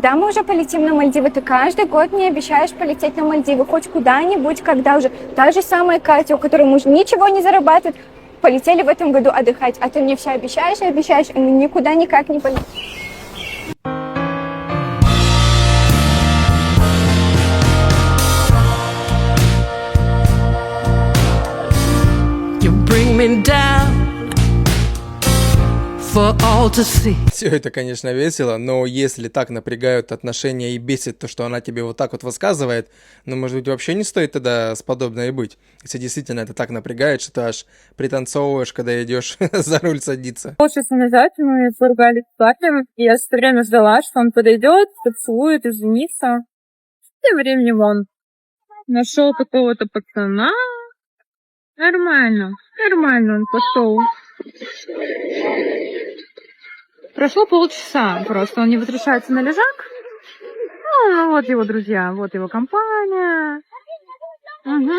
когда мы уже полетим на Мальдивы? Ты каждый год мне обещаешь полететь на Мальдивы, хоть куда-нибудь, когда уже. Та же самая Катя, у которой муж ничего не зарабатывает, полетели в этом году отдыхать, а ты мне все обещаешь и обещаешь, и мы никуда никак не полетим. You bring me down for all to see. Все это, конечно, весело, но если так напрягают отношения и бесит то, что она тебе вот так вот высказывает, ну, может быть, вообще не стоит тогда с подобной быть. Если действительно это так напрягает, что ты аж пританцовываешь, когда идешь за руль садиться. Полчаса назад мы поругались с парнем, и я все время ждала, что он подойдет, поцелует, извинится. Тем временем он нашел какого-то пацана. Нормально он пошел. Прошло полчаса просто, он не возвращается на лежак. Ну, вот его друзья, вот его компания. Угу.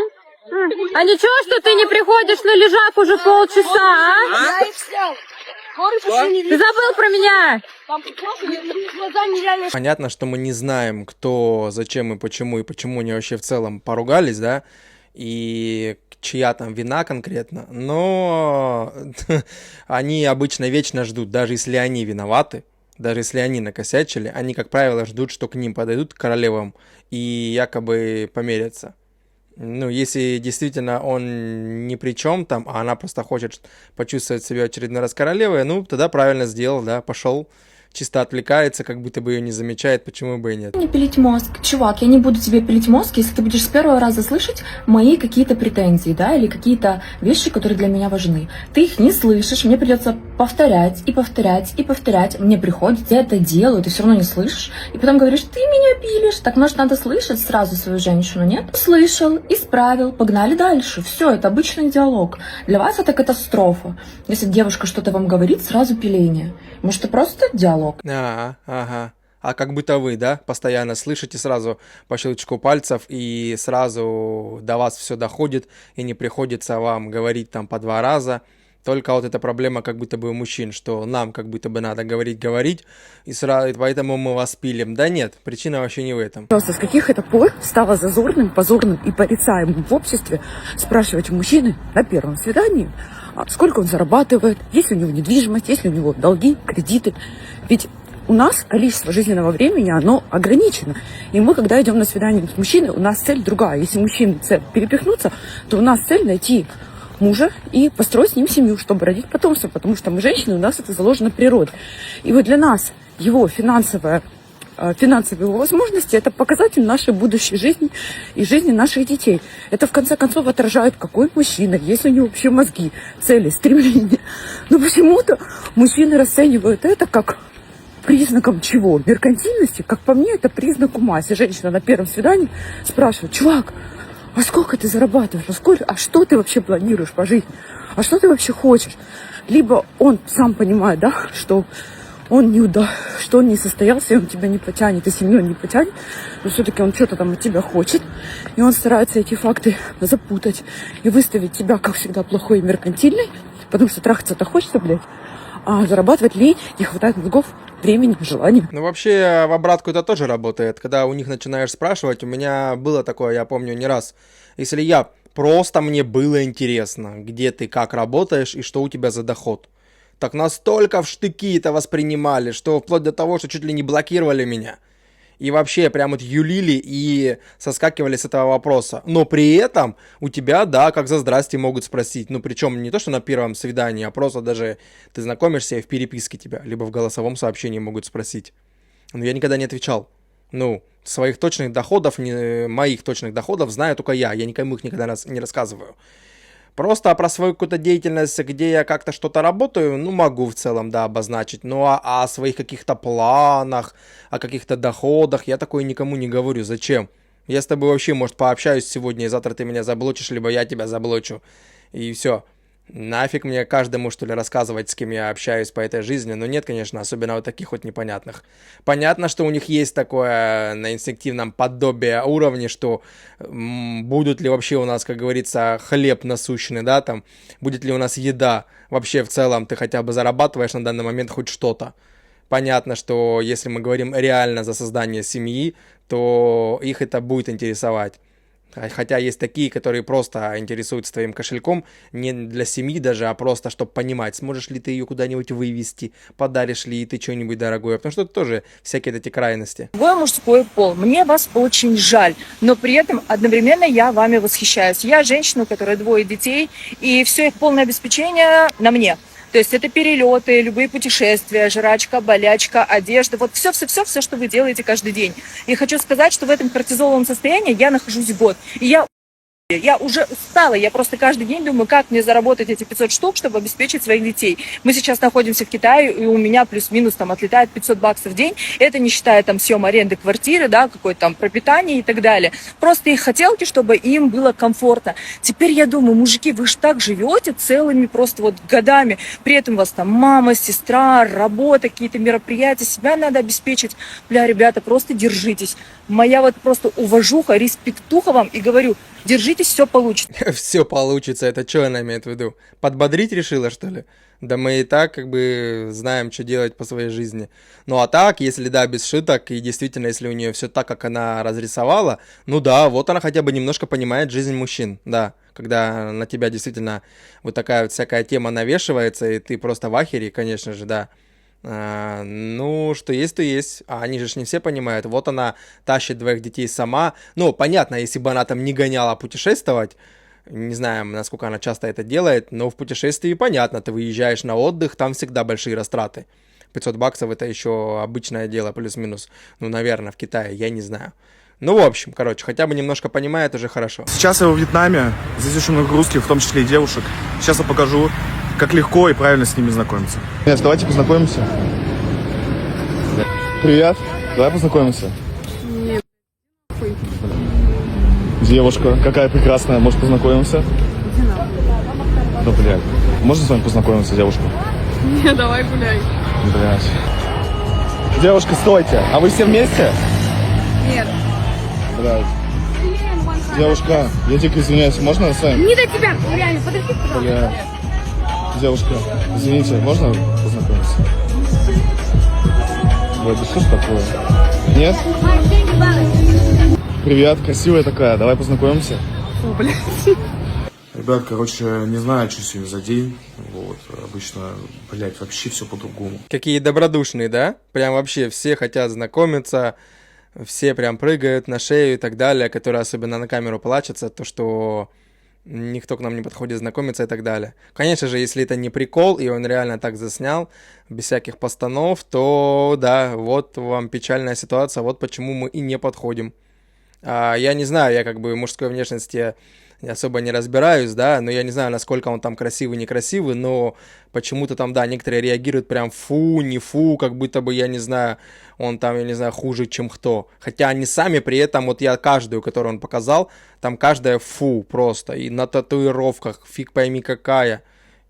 А ничего, что ты не приходишь на лежак уже полчаса, а? Ты забыл про меня? Понятно, что мы не знаем, кто, зачем и почему они вообще в целом поругались, да, и чья там вина конкретно, но они обычно вечно ждут, даже если они виноваты, даже если они накосячили, они, как правило, ждут, что к ним подойдут, к королевам, и якобы помирятся. Ну, если действительно он ни при чем там, а она просто хочет почувствовать себя очередной раз королевой, ну, тогда правильно сделал, да, пошел, чисто отвлекается, как будто бы ее не замечает, почему бы и нет. Не пилить мозг. Чувак, я не буду тебе пилить мозг, если ты будешь с первого раза слышать мои какие-то претензии, да, или какие-то вещи, которые для меня важны. Ты их не слышишь, мне придется повторять и повторять и повторять. Мне приходится, я это делаю, ты все равно не слышишь. И потом говоришь, ты меня пилишь. Так, может, надо слышать сразу свою женщину, нет? Слышал, исправил, погнали дальше. Все, это обычный диалог. Для вас это катастрофа. Если девушка что-то вам говорит, сразу пиление. Может, это просто диалог. Ага. А как будто вы, да, постоянно слышите сразу по щелчку пальцев, и сразу до вас все доходит, и не приходится вам говорить там по 2 раза. Только вот эта проблема как будто бы у мужчин, что нам как будто бы надо говорить, и сразу, поэтому мы вас пилим. Да нет, причина вообще не в этом. Просто с каких это пор стало зазорным, позорным и порицаемым в обществе спрашивать у мужчины на первом свидании, сколько он зарабатывает, есть ли у него недвижимость, есть ли у него долги, кредиты. Ведь у нас количество жизненного времени, оно ограничено. И мы, когда идем на свидание с мужчиной, у нас цель другая. Если мужчина цель перепихнуться, то у нас цель найти мужа и построить с ним семью, чтобы родить потомство. Потому что мы женщины, у нас это заложено природой. И вот для нас его финансовые его возможности – это показатель нашей будущей жизни и жизни наших детей. Это, в конце концов, отражает, какой мужчина, есть ли у него вообще мозги, цели, стремления. Но почему-то мужчины расценивают это как признаком чего? Меркантильности? Как по мне, это признак ума. Если женщина на первом свидании спрашивает, чувак, а сколько ты зарабатываешь? А что ты вообще планируешь по жизни? А что ты вообще хочешь? Либо он сам понимает, да, что он не состоялся, и он тебя не потянет, и семью он не потянет, но все-таки он что-то там от тебя хочет, и он старается эти факты запутать и выставить тебя, как всегда, плохой и меркантильной, потому что трахаться-то хочется, блядь, а зарабатывать лень, не хватает мозгов, времени, желания. Ну, вообще, в обратку это тоже работает. Когда у них начинаешь спрашивать, у меня было такое, я помню, не раз. Если мне было интересно, где ты, как работаешь и что у тебя за доход. Так настолько в штыки это воспринимали, что вплоть до того, что чуть ли не блокировали меня. И вообще прям вот юлили и соскакивали с этого вопроса. Но при этом у тебя, да, как за здрасте могут спросить. Ну, причем не то, что на первом свидании, а просто даже ты знакомишься и в переписке тебя, либо в голосовом сообщении могут спросить. Но я никогда не отвечал. Ну, моих точных доходов знаю только я никому их никогда не рассказываю. Просто про свою какую-то деятельность, где я как-то что-то работаю, ну, могу в целом, да, обозначить. Ну, а о своих каких-то планах, о каких-то доходах я такое никому не говорю. Зачем? Я с тобой вообще, может, пообщаюсь сегодня, и завтра ты меня заблочишь, либо я тебя заблочу. И все. Нафиг мне каждому, что ли, рассказывать, с кем я общаюсь по этой жизни? Но нет, конечно, особенно вот таких вот непонятных. Понятно, что у них есть такое на инстинктивном подобие уровне, что будут ли вообще у нас, как говорится, хлеб насущный, да, там, будет ли у нас еда. Вообще, в целом, ты хотя бы зарабатываешь на данный момент хоть что-то. понятно, что если мы говорим реально за создание семьи, то их это будет интересовать. Хотя есть такие, которые просто интересуются твоим кошельком, не для семьи даже, а просто, чтобы понимать, сможешь ли ты ее куда-нибудь вывести, подаришь ли ты что-нибудь дорогое, потому что это тоже всякие эти крайности. Другой мужской пол. Мне вас очень жаль, но при этом одновременно я вами восхищаюсь. Я женщина, у которой 2 детей, и все их полное обеспечение на мне. То есть это перелеты, любые путешествия, жрачка, болячка, одежда, вот все, что вы делаете каждый день. И хочу сказать, что в этом кортизоловом состоянии я нахожусь год. И я уже устала, я просто каждый день думаю, как мне заработать эти 500 штук, чтобы обеспечить своих детей. Мы сейчас находимся в Китае, и у меня плюс-минус там отлетает $500 в день. Это не считая там съем аренды квартиры, да, какое-то там пропитание и так далее. Просто их хотелки, чтобы им было комфортно. Теперь я думаю, мужики, вы же так живете целыми просто вот годами. При этом у вас там мама, сестра, работа, какие-то мероприятия. Себя надо обеспечить. Бля, ребята, просто держитесь. Моя вот просто уважуха, респектуха вам и говорю, держитесь, все получится. Все получится, это что она имеет в виду? Подбодрить решила, что ли? Да мы и так как бы знаем, что делать по своей жизни. Ну а так, если да, без шуток, и действительно, если у нее все так, как она разрисовала, ну да, вот она хотя бы немножко понимает жизнь мужчин, да. Когда на тебя действительно вот такая вот всякая тема навешивается, и ты просто в ахере, конечно же, да. Ну, что есть, то есть. А они же не все понимают. Вот она тащит 2 детей сама. Ну, понятно, если бы она там не гоняла путешествовать, не знаю, насколько она часто это делает, но в путешествии понятно, ты выезжаешь на отдых, там всегда большие растраты. $500 это еще обычное дело, плюс-минус. Ну, наверное, в Китае, я не знаю. Ну, в общем, короче, хотя бы немножко понимает, уже хорошо. Сейчас я во Вьетнаме, здесь очень много русских, в том числе и девушек. Сейчас я покажу, как легко и правильно с ними знакомиться. Нет, давайте познакомимся. Привет, давай познакомимся. Нет. Девушка, какая прекрасная, может познакомимся? Да, блядь. Можно с вами познакомиться, девушка? Не, давай гуляй. Блядь. Девушка, стойте, а вы все вместе? Нет. Блядь. Девушка, я дико извиняюсь, можно с вами? Не до тебя, реально, подожди, пожалуйста. Бля. Девушка, извините, можно познакомиться? Блядь, да что ж такое? Нет? Привет, красивая такая, давай познакомимся. Фу, блядь. Ребят, короче, не знаю, что сегодня за день. Вот, обычно, блядь, вообще все по-другому. Какие добродушные, да? Прям вообще все хотят знакомиться, все прям прыгают на шею и так далее, которые особенно на камеру плачутся, то, что никто к нам не подходит знакомиться и так далее. Конечно же, если это не прикол, и он реально так заснял, без всяких постанов, то да, вот вам печальная ситуация, вот почему мы и не подходим. Я не знаю, я как бы мужской внешности особо не разбираюсь, да, но я не знаю, насколько он там красивый, некрасивый, но почему-то там, да, некоторые реагируют прям фу, не фу, как будто бы, я не знаю, он там, я не знаю, хуже, чем кто. Хотя они сами при этом, вот я каждую, которую он показал, там каждая фу просто, и на татуировках, фиг пойми какая.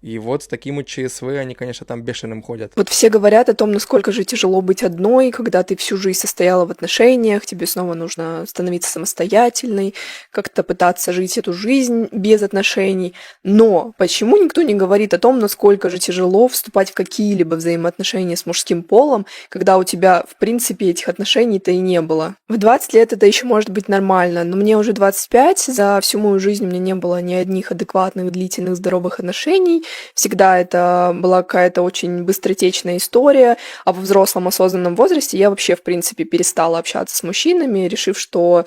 И вот с таким вот ЧСВ они, конечно, там бешеным ходят. Вот все говорят о том, насколько же тяжело быть одной, когда ты всю жизнь состояла в отношениях, тебе снова нужно становиться самостоятельной, как-то пытаться жить эту жизнь без отношений. Но почему никто не говорит о том, насколько же тяжело вступать в какие-либо взаимоотношения с мужским полом, когда у тебя, в принципе, этих отношений-то и не было? В 20 лет это еще может быть нормально, но мне уже 25, за всю мою жизнь у меня не было ни одних адекватных, длительных, здоровых отношений. Всегда это была какая-то очень быстротечная история, а во взрослом осознанном возрасте я вообще, в принципе, перестала общаться с мужчинами, решив, что,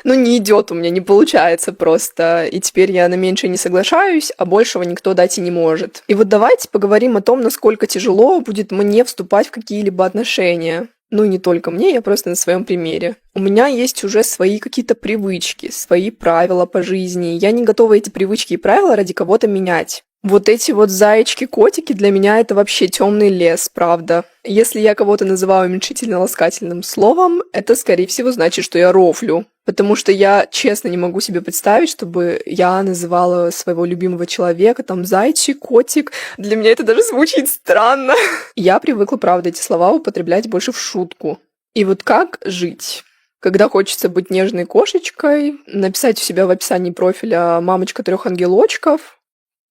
не идет у меня, не получается просто, и теперь я на меньшее не соглашаюсь, а большего никто дать и не может. И вот давайте поговорим о том, насколько тяжело будет мне вступать в какие-либо отношения. Ну, и не только мне, я просто на своем примере. У меня есть уже свои какие-то привычки, свои правила по жизни. Я не готова эти привычки и правила ради кого-то менять. Вот эти вот зайчки-котики для меня это вообще темный лес, правда. Если я кого-то называю уменьшительно-ласкательным словом, это, скорее всего, значит, что я рофлю. Потому что я, честно, не могу себе представить, чтобы я называла своего любимого человека там зайчик, котик. Для меня это даже звучит странно. Я привыкла, правда, эти слова употреблять больше в шутку. И вот как жить? Когда хочется быть нежной кошечкой, написать у себя в описании профиля «мамочка 3 ангелочков»,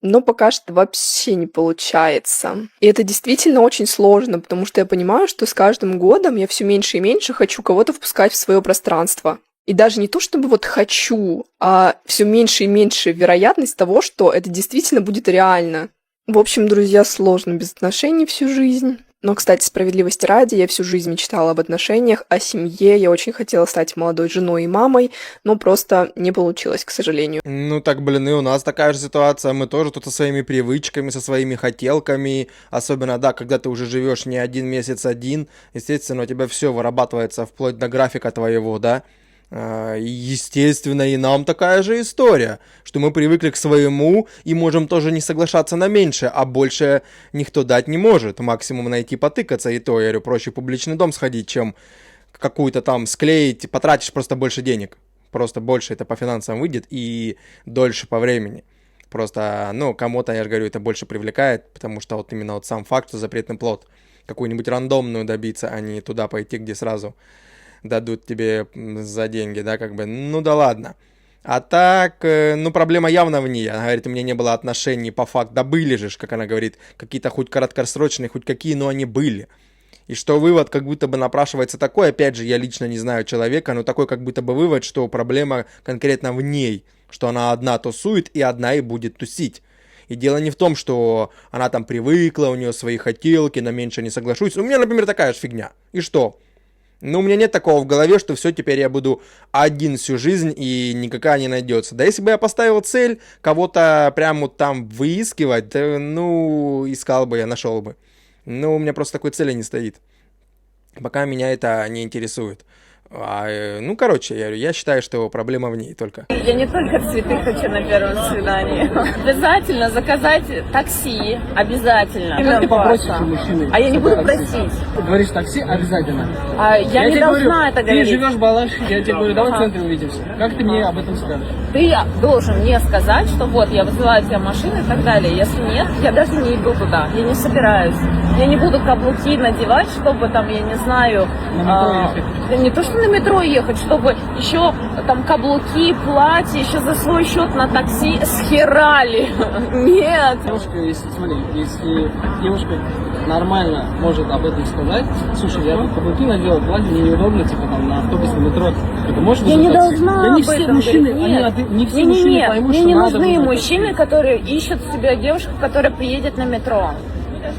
Но пока что вообще не получается. И это действительно очень сложно, потому что я понимаю, что с каждым годом я все меньше и меньше хочу кого-то впускать в свое пространство. И даже не то, чтобы вот хочу, а все меньше и меньше вероятность того, что это действительно будет реально. В общем, друзья, сложно без отношений всю жизнь. Но, кстати, справедливости ради, я всю жизнь мечтала об отношениях, о семье. Я очень хотела стать молодой женой и мамой, но просто не получилось, к сожалению. Ну так, блин, и у нас такая же ситуация. Мы тоже тут со своими привычками, со своими хотелками. Особенно, да, когда ты уже живешь не один месяц один, естественно, у тебя все вырабатывается вплоть до графика твоего, да. Естественно, и нам такая же история, что мы привыкли к своему и можем тоже не соглашаться на меньше, а больше никто дать не может. Максимум найти потыкаться, и то, я говорю, проще в публичный дом сходить, чем какую-то там склеить, потратишь просто больше денег. Просто больше это по финансам выйдет и дольше по времени. Просто, ну, кому-то, я же говорю, это больше привлекает, потому что вот именно вот сам факт, что запретный плод, какую-нибудь рандомную добиться, а не туда пойти, где сразу дадут тебе за деньги, да, как бы, ну да ладно. А так, ну, проблема явно в ней. Она говорит, у меня не было отношений по факту. Да были же, как она говорит, какие-то хоть краткосрочные, хоть какие, но они были. И что вывод как будто бы напрашивается такой, опять же, я лично не знаю человека, но такой как будто бы вывод, что проблема конкретно в ней, что она одна тусует и одна и будет тусить. И дело не в том, что она там привыкла, у нее свои хотелки, на меньше не соглашусь. У меня, например, такая же фигня. И что? Ну, у меня нет такого в голове, что все, теперь я буду один всю жизнь и никакая не найдется. Да если бы я поставил цель кого-то прямо вот там выискивать, да, ну, искал бы я, нашел бы. Но у меня просто такой цели не стоит. Пока меня это не интересует. Ну, короче, я считаю, что проблема в ней только. Я не только цветы хочу на первом свидании. Обязательно заказать такси. Обязательно. Как ты попросишь у мужчины? А я не буду просить. Ты говоришь такси обязательно. Я не должна это говорить. Ты живешь в Балашихе, я тебе говорю, давай в центре увидимся. Как ты мне об этом скажешь? Ты должен мне сказать, что вот, я вызываю тебе машину и так далее. Если нет, я даже не иду туда. Я не собираюсь. Я не буду каблуки надевать, чтобы там, я не знаю... На метро ехать. Не то, что на метро ехать, чтобы еще там каблуки, платье, еще за свой счет на такси схерали. Нет. Девушка, если девушка нормально может об этом сказать, слушай, я тут каблуки надела, платье, мне неудобно, типа там на автобусе, на метро. Это можешь я не должна да не об все этом мужчины, говорить. не все мужчины поймут, мне что не надо. Мне не нужны было мужчины, такое. которые ищут себе девушку, которая приедет на метро.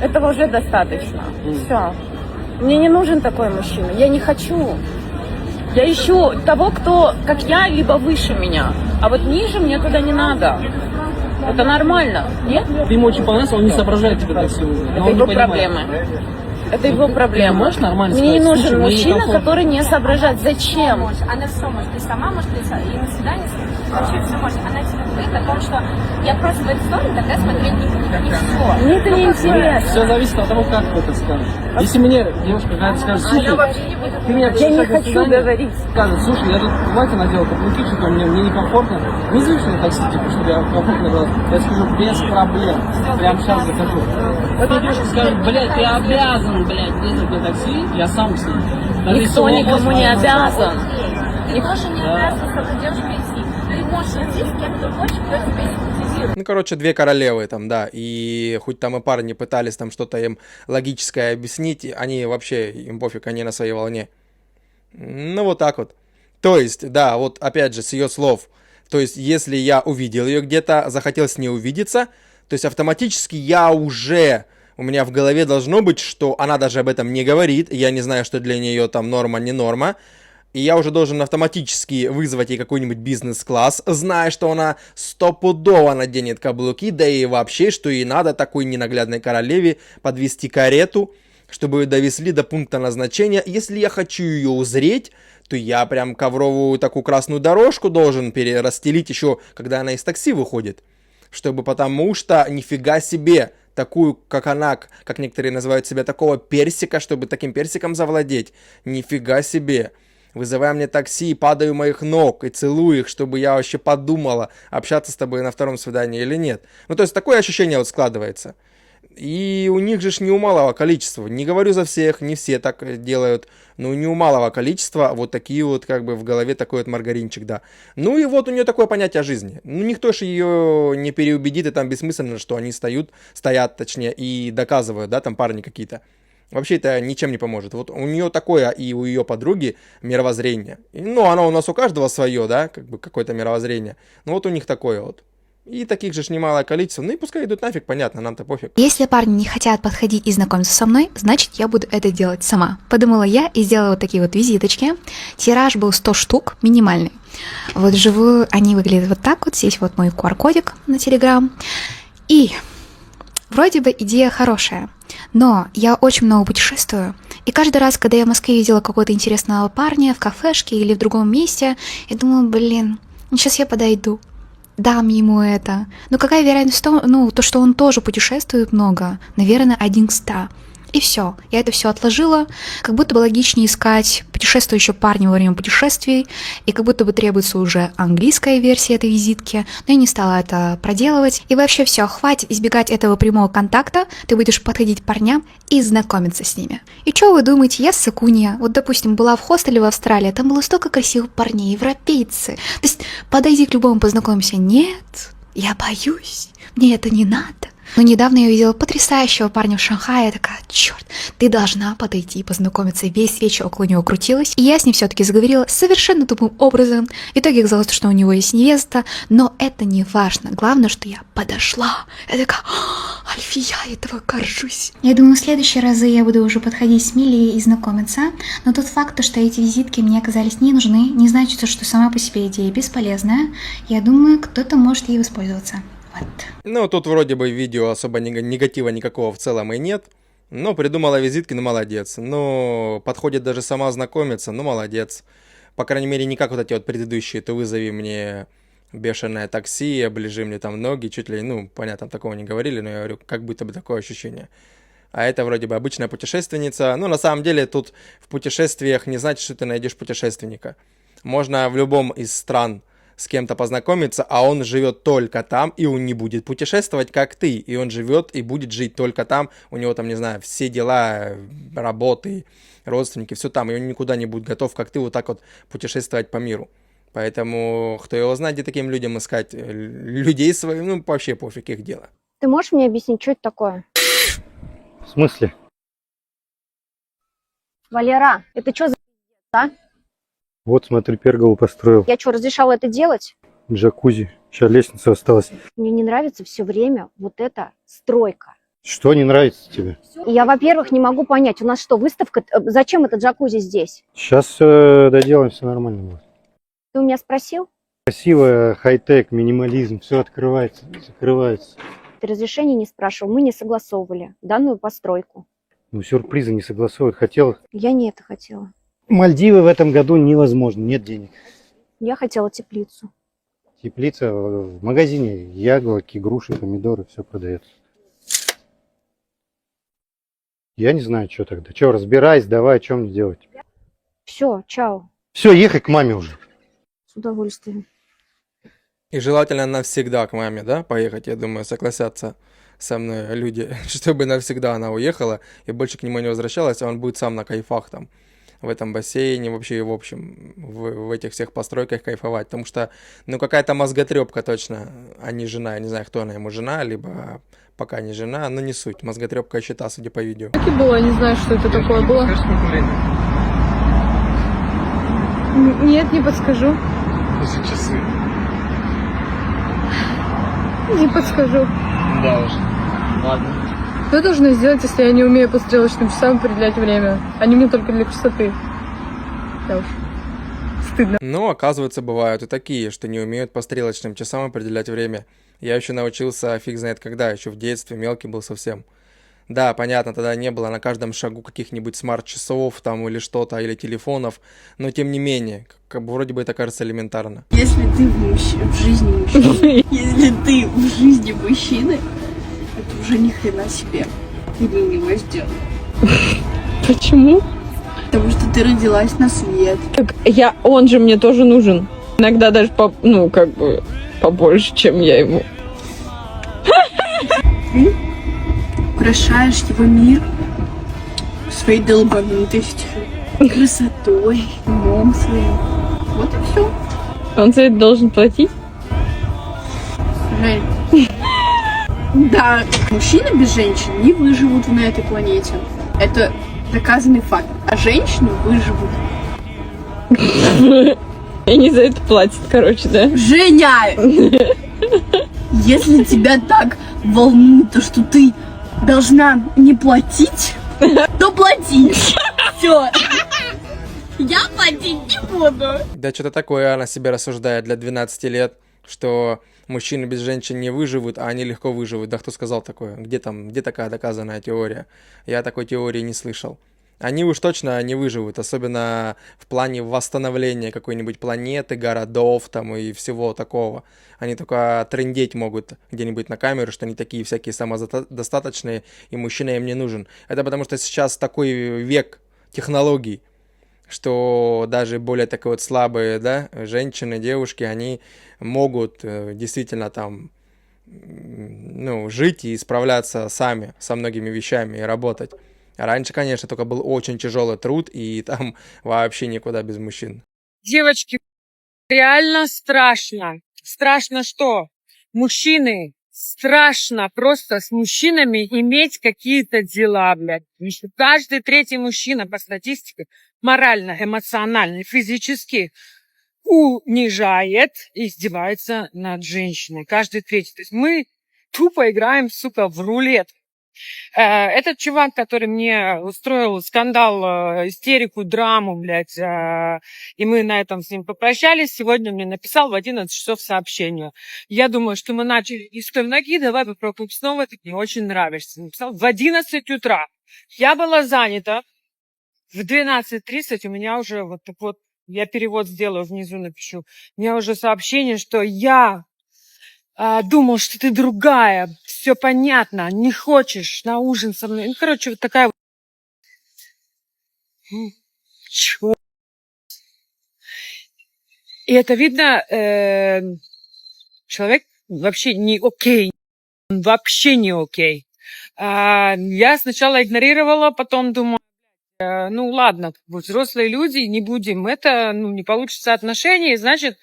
Этого уже достаточно. Все. Мне не нужен такой мужчина. Я не хочу. Я ищу того, кто как я, либо выше меня. А вот ниже мне туда не надо. Это нормально, нет? Ты ему очень понравился, он не соображает тебе так сильно. Это его проблемы. Это его проблема. Можешь нормально мне не сказать, нужен слушай, мне мужчина, некомфортно. который не соображает. Зачем? Она все может, ты сама может и на свидание, вообще все может. Она тебе говорит о том, что я просто в эту сторону тогда смотреть не буду. И все. Мне это не интересно. Все зависит от того, как ты это скажешь. Если мне девушка какая-то скажет, слушай, ты меня Я не хочу говорить. Скажет, слушай, я тут платье надела, каблуки, что-то мне некомфортно. Не зовешь на такси, типа, чтобы я комфортно была. Я скажу, без проблем. Прямо сейчас закажу. Вот девушка скажет, блядь, ты обязан, блядь, ездить на такси, я сам с ним. Никто никому не обязан. Ты тоже не обязан с этой девушкой идти. Ты можешь идти с кем ты хочешь, кто тебя симпатизирует. Ну, короче, две королевы там, да, и хоть там и парни пытались там что-то им логическое объяснить, они вообще, им пофиг, они на своей волне. Ну, вот так вот. То есть, да, вот опять же, с ее слов, то есть, если я увидел ее где-то, захотел с ней увидеться, то есть, автоматически у меня в голове должно быть, что она даже об этом не говорит, я не знаю, что для нее там норма, не норма, и я уже должен автоматически вызвать ей какой-нибудь бизнес-класс, зная, что она стопудово наденет каблуки, да и вообще, что ей надо такой ненаглядной королеве подвести карету, чтобы ее довезли до пункта назначения. Если я хочу ее узреть, то я прям ковровую такую красную дорожку должен расстелить еще, когда она из такси выходит. Потому что нифига себе такую, как она, как некоторые называют себя, такого персика, чтобы таким персиком завладеть. Нифига себе. Вызывай мне такси, падаю у моих ног и целую их, чтобы я вообще подумала, общаться с тобой на втором свидании или нет. Ну, то есть, такое ощущение вот складывается. И у них же ж не у малого количества, не говорю за всех, не все так делают, но не у малого количества вот такие вот как бы в голове такой вот маргаринчик, да. Ну и вот у нее такое понятие о жизни. Ну никто же ее не переубедит, и там бессмысленно, что они стоят, точнее, и доказывают, да, там парни какие-то. Вообще это ничем не поможет. Вот у нее такое и у ее подруги мировоззрение. Ну, оно у нас у каждого свое, да, как бы какое-то мировоззрение. Ну вот у них такое вот. И таких же немалое количество. Ну и пускай идут нафиг, понятно, нам-то пофиг. Если парни не хотят подходить и знакомиться со мной, значит, я буду это делать сама. Подумала я и сделала вот такие вот визиточки. Тираж был 100 штук, минимальный. Вот вживую они выглядят вот так вот. Здесь вот мой QR-кодик на Telegram. И вроде бы идея хорошая, но я очень много путешествую. И каждый раз, когда я в Москве видела какого-то интересного парня в кафешке или в другом месте, я думала, блин, сейчас я подойду. Дам ему это. Но какая вероятность в том, то, что он тоже путешествует много? Наверное, 1 к 100. И все. Я это все отложила. Как будто бы логичнее искать путешествующего парня во время путешествий. И как будто бы требуется уже английская версия этой визитки. Но я не стала это проделывать. И вообще все, хватит избегать этого прямого контакта. Ты будешь подходить к парням и знакомиться с ними. И что вы думаете, я сыкунья. Вот, допустим, была в хостеле в Австралии, там было столько красивых парней, европейцы. То есть подойди к любому, познакомься. Нет, я боюсь. Мне это не надо. Но недавно я увидела потрясающего парня в Шанхае, я такая, черт, ты должна подойти и познакомиться. Весь вечер около него крутилась, и я с ним все-таки заговорила совершенно тупым образом. В итоге оказалось, что у него есть невеста, но это не важно. Главное, что я подошла. Я такая, Альфия, я этого горжусь. Я думаю, в следующие разы я буду уже подходить смелее и знакомиться, но тот факт, что эти визитки мне оказались не нужны, не значит, что сама по себе идея бесполезная. Я думаю, кто-то может ей воспользоваться. Вот. Ну, тут вроде бы видео особо негатива никакого в целом и нет. Но придумала визитки, ну молодец. Ну, подходит даже сама знакомиться, ну молодец. По крайней мере, не как вот эти вот предыдущие. Ты вызови мне бешеное такси, оближи мне там ноги, чуть ли, ну, понятно, такого не говорили, но я говорю, как будто бы такое ощущение. А это вроде бы обычная путешественница. Ну, на самом деле, тут в путешествиях не значит, что ты найдешь путешественника. Можно в любом из стран с кем-то познакомиться, а он живет только там, и он не будет путешествовать, как ты. И он живет и будет жить только там. У него там, не знаю, все дела, работы, родственники, все там. И он никуда не будет готов, как ты, вот так вот путешествовать по миру. Поэтому, кто его знает, где таким людям искать людей своих, ну, вообще пофиг, их дело. Ты можешь мне объяснить, что это такое? В смысле? Валера, это что за а? Вот, смотри, перголу построил. Я что, разрешала это делать? Джакузи. Сейчас лестница осталась. Мне не нравится все время вот эта стройка. Что не нравится тебе? И я, во-первых, не могу понять, у нас что, выставка? Зачем это джакузи здесь? Сейчас все доделаем, все нормально будет. Ты у меня спросил? Красиво, хай-тек, минимализм, все открывается, закрывается. Ты разрешения не спрашивал, мы не согласовывали данную постройку. Ну, сюрпризы не согласовывать. Хотел. Я не это хотела. Мальдивы в этом году невозможно, нет денег. Я хотела теплицу. Теплица в магазине, яблоки, груши, помидоры, все продается. Я не знаю, что тогда. Что, разбирайся, давай, о чем мне делать? Все, чао. Все, ехай к маме уже. С удовольствием. И желательно навсегда к маме, да, поехать, я думаю, согласятся со мной люди, чтобы навсегда она уехала и больше к нему не возвращалась, а он будет сам на кайфах там, в этом бассейне, вообще, в общем, в этих всех постройках кайфовать, потому что, ну, какая-то мозготрепка точно, а не жена, я не знаю, кто она ему, жена, либо пока не жена, но не суть, мозготрепка счета, судя по видео. Было, не знаю, что это такое было. Нет, не подскажу. Часы. Не подскажу. Да уж. Ладно. Что должно сделать, если я не умею по стрелочным часам определять время? Они мне только для красоты. Да уж. Стыдно. Ну, оказывается, бывают и такие, что не умеют по стрелочным часам определять время. Я еще научился фиг знает когда, еще в детстве, мелкий был совсем. Да, понятно, тогда не было на каждом шагу каких-нибудь смарт-часов там или что-то, или телефонов, но тем не менее, как бы вроде бы это кажется элементарно. Если ты в жизни мужчины, если ты в жизни мужчины, это уже ни хрена себе. Ты для него сделал. Почему? Потому что ты родилась на свет. Так он же мне тоже нужен. Иногда даже побольше, чем я ему. украшаешь его мир своей долбанутостью, красотой, умом своим. Вот и все. Он за это должен платить? Жень. Да, мужчины без женщин не выживут на этой планете. Это доказанный факт. А женщины выживут. И они за это платят, короче, да? Женя! Если тебя так волнует то, что ты должна не платить, то плати. Все. Я платить не буду. Да что-то такое она себе рассуждает для 12 лет, что мужчины без женщин не выживут, а они легко выживут. Да кто сказал такое? Где такая доказанная теория? Я такой теории не слышал. Они уж точно не выживут, особенно в плане восстановления какой-нибудь планеты, городов там и всего такого. Они только трындеть могут где-нибудь на камеру, что они такие всякие самодостаточные, и мужчина им не нужен. Это потому что сейчас такой век технологий, что даже более такие вот слабые, да, женщины, девушки, они могут действительно там, ну, жить и справляться сами со многими вещами и работать. А раньше, конечно, только был очень тяжелый труд, и там вообще никуда без мужчин. Девочки, реально страшно. Страшно что? Мужчины, страшно просто с мужчинами иметь какие-то дела, блядь. Потому что каждый третий мужчина по статистике морально, эмоционально, физически унижает и издевается над женщиной. Каждый третий. То есть мы тупо играем, сука, в рулет. Этот чувак, который мне устроил скандал, истерику, драму, блядь, и мы на этом с ним попрощались, сегодня мне написал в 11 часов сообщение. Я думаю, что мы начали из той ноги, давай попробуем снова, ты мне очень нравишься. Написал в 11 утра. Я была занята. В 12:30 у меня уже вот так вот, я перевод сделаю, внизу напишу, у меня уже сообщение, что я думал, что ты другая, все понятно, не хочешь на ужин со мной. Ну, короче, вот такая вот. Чё? И это видно, человек вообще не окей, он вообще не окей. Я сначала игнорировала, потом думала, ну ладно, как бы взрослые люди, не будем, это, ну, не получится отношения, значит,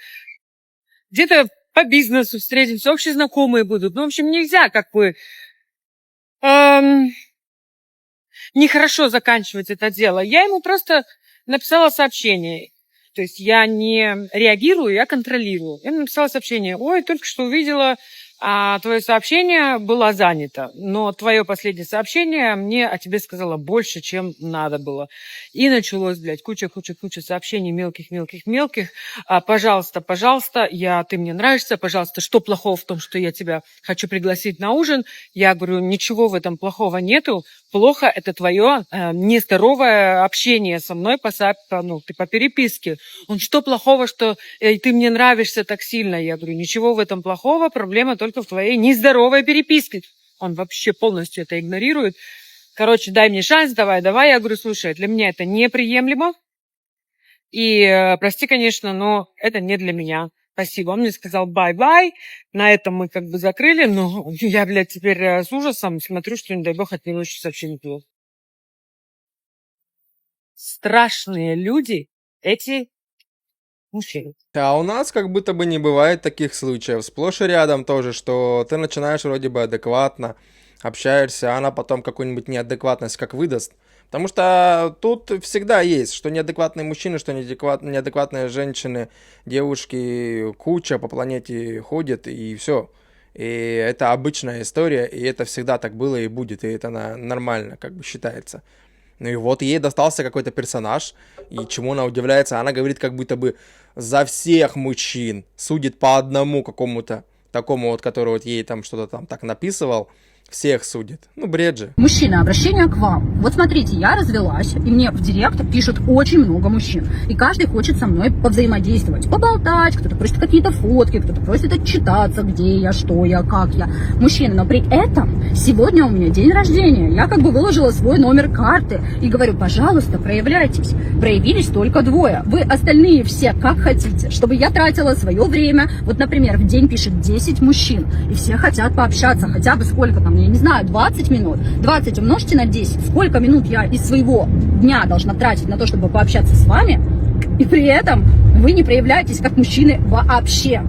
где-то по бизнесу встретимся, общие знакомые будут. Ну, в общем, нельзя как бы нехорошо заканчивать это дело. Я ему просто написала сообщение. То есть я не реагирую, я контролирую. Я написала сообщение. Ой, только что увидела, твое сообщение было занято. Но твое последнее сообщение мне о тебе сказала больше, чем надо было. И началось, блядь, куча сообщений мелких. Пожалуйста, ты мне нравишься. Пожалуйста, что плохого в том, что я тебя хочу пригласить на ужин? Я говорю, ничего в этом плохого нету. Плохо это твое нездоровое общение со мной по переписке. Он, что плохого, что ты мне нравишься так сильно? Я говорю, ничего в этом плохого, проблема только в твоей нездоровой переписке. Он вообще полностью это игнорирует. Короче, дай мне шанс, давай. Я говорю, слушай, для меня это неприемлемо. И прости, конечно, но это не для меня. Спасибо. Он мне сказал бай-бай. На этом мы как бы закрыли. Но я, блядь, теперь с ужасом смотрю, что, не дай бог, от него еще сообщение было. Страшные люди эти мужчины. А у нас как будто бы не бывает таких случаев. Сплошь и рядом тоже, что ты начинаешь вроде бы адекватно, общаешься, а она потом какую-нибудь неадекватность как выдаст. Потому что тут всегда есть, что неадекватные мужчины, что неадекватные женщины, девушки, куча по планете ходят, и все. И это обычная история, и это всегда так было и будет, и это нормально, как бы считается. Ну и вот ей достался какой-то персонаж, и чему она удивляется, она говорит, как будто бы за всех мужчин судит по одному какому-то такому вот, который вот ей там что-то там так написывал, всех судит. Ну, бред же. Мужчина, обращение к вам. Вот смотрите, я развелась, и мне в директ пишут очень много мужчин. И каждый хочет со мной повзаимодействовать, поболтать, кто-то просит какие-то фотки, кто-то просит отчитаться, где я, что я, как я. Мужчина, но при этом сегодня у меня день рождения. Я как бы выложила свой номер карты и говорю, пожалуйста, проявляйтесь. Проявились только 2. Вы остальные все как хотите, чтобы я тратила свое время. Вот, например, в день пишет 10 мужчин, и все хотят пообщаться, хотя бы сколько там, я не знаю, 20 минут. 20 умножьте на 10. Сколько минут я из своего дня должна тратить на то, чтобы пообщаться с вами, и при этом вы не проявляетесь как мужчины вообще.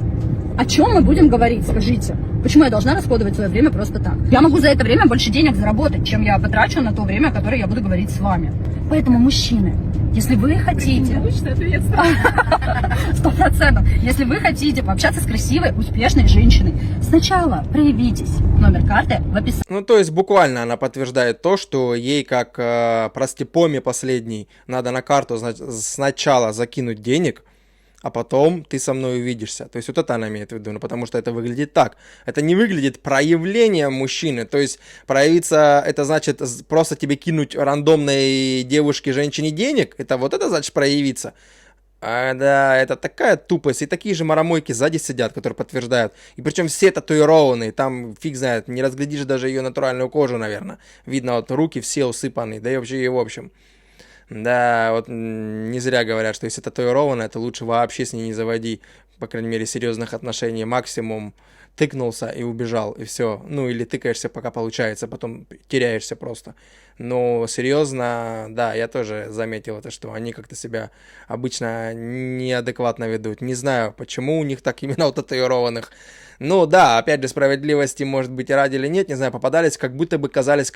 О чем мы будем говорить, скажите? Почему я должна расходовать свое время просто так? Я могу за это время больше денег заработать, чем я потрачу на то время, которое я буду говорить с вами. Поэтому, мужчины, если вы хотите... 100%. Если вы хотите пообщаться с красивой, успешной женщиной, сначала проявитесь. Номер карты в описании. Ну, то есть буквально она подтверждает то, что ей, как простепоме последней, надо на карту сначала закинуть денег, а потом ты со мной увидишься. То есть вот это она имеет в виду, ну, потому что это выглядит так. Это не выглядит проявлением мужчины. То есть проявиться, это значит просто тебе кинуть рандомной девушке, женщине денег. Это вот это значит проявиться. Да, это такая тупость. И такие же марамойки сзади сидят, которые подтверждают. И причем все татуированные. Там фиг знает, не разглядишь даже ее натуральную кожу, наверное. Видно, вот руки все усыпанные. Да и вообще, и в общем. Да, вот не зря говорят, что если татуировано, то лучше вообще с ней не заводи, по крайней мере, серьезных отношений. Максимум тыкнулся и убежал, и все. Ну, или тыкаешься, пока получается, потом теряешься просто. Но серьезно, да, я тоже заметил это, что они как-то себя обычно неадекватно ведут. Не знаю, почему у них так именно у татуированных. Ну да, опять же, справедливости, может быть, и ради или нет, не знаю, попадались, как будто бы казались,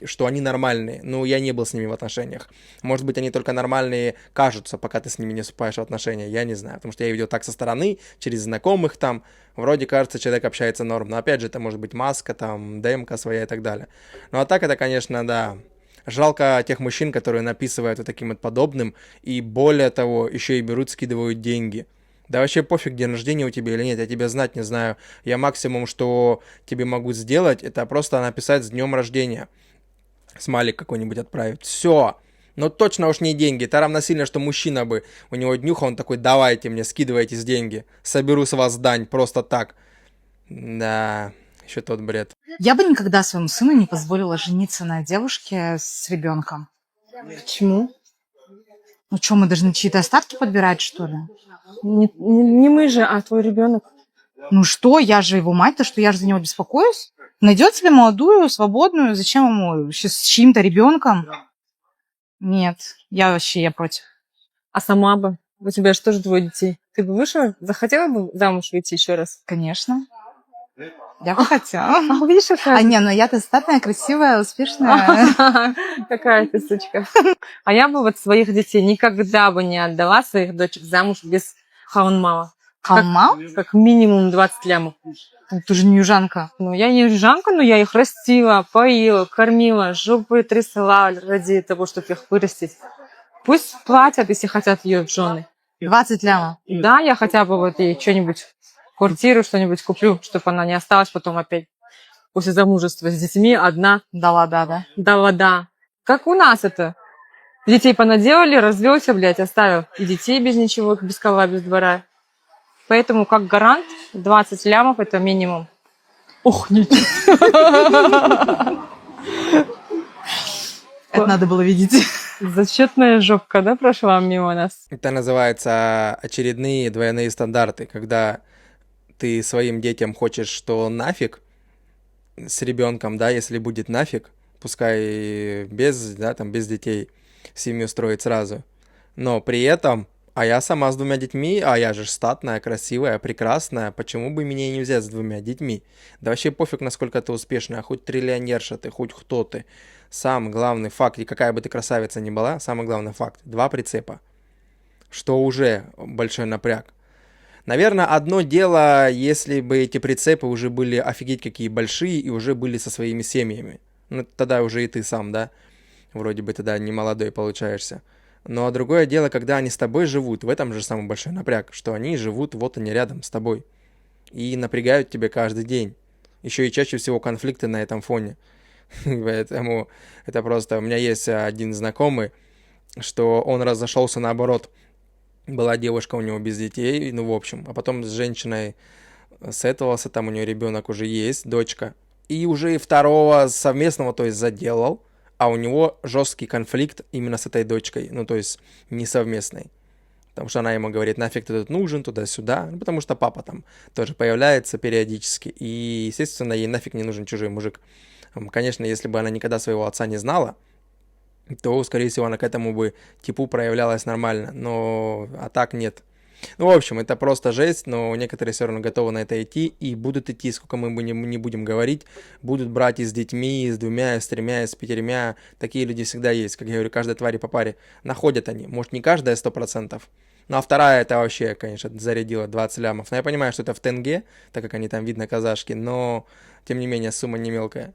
что они нормальные. Ну, я не был с ними в отношениях. Может быть, они только нормальные кажутся, пока ты с ними не вступаешь в отношения, я не знаю. Потому что я видел так со стороны, через знакомых там, вроде кажется, человек общается норм. Но опять же, это может быть маска, там, демка своя и так далее. Ну, а так это, конечно, да. Жалко тех мужчин, которые написывают вот таким вот подобным, и более того, еще и берут, скидывают деньги. Да вообще пофиг, день рождения у тебя или нет, я тебя знать не знаю. Я максимум, что тебе могу сделать, это просто написать с днем рождения. Смайлик какой-нибудь отправить. Все. Но точно уж не деньги. Это равносильно, что мужчина бы, у него днюха, он такой, давайте мне, скидывайтесь деньги. Соберу с вас дань, просто так. Да, еще тот бред. Я бы никогда своему сыну не позволила жениться на девушке с ребенком. Почему? Ну что, мы должны чьи-то остатки подбирать, что ли? Не мы же, а твой ребенок. Ну что, я же его мать-то, что я же за него беспокоюсь? Найдет себе молодую, свободную, зачем ему сейчас с чьим-то ребенком? Нет, я против. А сама бы? У тебя же тоже двое детей. Ты бы вышла, захотела бы замуж выйти еще раз? Конечно. Я бы хотела. Видишь, какая... ну я-то статная, красивая, успешная. Какая ты сучка. А я бы вот своих детей никогда бы не отдала своих дочек замуж без хаунмала. Хаунмал? Как минимум 20 лямов. Ты же не южанка. Ну, я не южанка, но я их растила, поила, кормила, жопы трясала ради того, чтобы их вырастить. Пусть платят, если хотят ее в жены. 20 лямов? Да, я хотя бы вот ей что-нибудь, квартиру, что-нибудь куплю, чтобы она не осталась потом опять после замужества с детьми одна. Да вода, да? Да вода. Как у нас это. Детей понаделали, развелся, блядь, оставил. И детей без ничего, без кола, без двора. Поэтому как гарант 20 лямов это минимум. Ох, ничего. Это надо было видеть. Зачетная жопка, да, прошла мимо нас? Это называется очередные двойные стандарты, когда ты своим детям хочешь, что нафиг с ребенком, да, если будет нафиг, пускай без, да, там, без детей семью строить сразу, но при этом, а я сама с 2 детьми, а я же статная, красивая, прекрасная, почему бы меня не взять с 2 детьми? Да вообще пофиг, насколько ты успешная, хоть триллионерша ты, хоть кто ты. Самый главный факт, и какая бы ты красавица ни была, самый главный факт, 2 прицепа, что уже большой напряг. Наверное, одно дело, если бы эти прицепы уже были офигеть какие большие и уже были со своими семьями. Ну, тогда уже и ты сам, да? Вроде бы тогда не молодой получаешься. Но другое дело, когда они с тобой живут, в этом же самый большой напряг, что они живут, вот они рядом с тобой. И напрягают тебя каждый день. Еще и чаще всего конфликты на этом фоне. Поэтому это просто... У меня есть один знакомый, что он разошелся наоборот. Была девушка у него без детей, ну, в общем. А потом с женщиной сетовался, там у нее ребенок уже есть, дочка. И уже второго совместного, то есть, заделал. А у него жесткий конфликт именно с этой дочкой, ну, то есть, не совместной. Потому что она ему говорит, нафиг ты тут нужен, туда-сюда. Ну, потому что папа там тоже появляется периодически. И, естественно, ей нафиг не нужен чужой мужик. Конечно, если бы она никогда своего отца не знала, то, скорее всего, она к этому бы типу проявлялась нормально. Но, а так нет. Ну, в общем, это просто жесть, но некоторые все равно готовы на это идти и будут идти, сколько мы бы не будем говорить, будут брать и с детьми, и с 2, и с 3, и с 5. Такие люди всегда есть. Как я говорю, каждой твари по паре находят они. Может, не каждая 100%. Ну, а вторая это вообще, конечно, зарядила 20 лямов. Но я понимаю, что это в тенге, так как они там, видно, казашки, но, тем не менее, сумма не мелкая.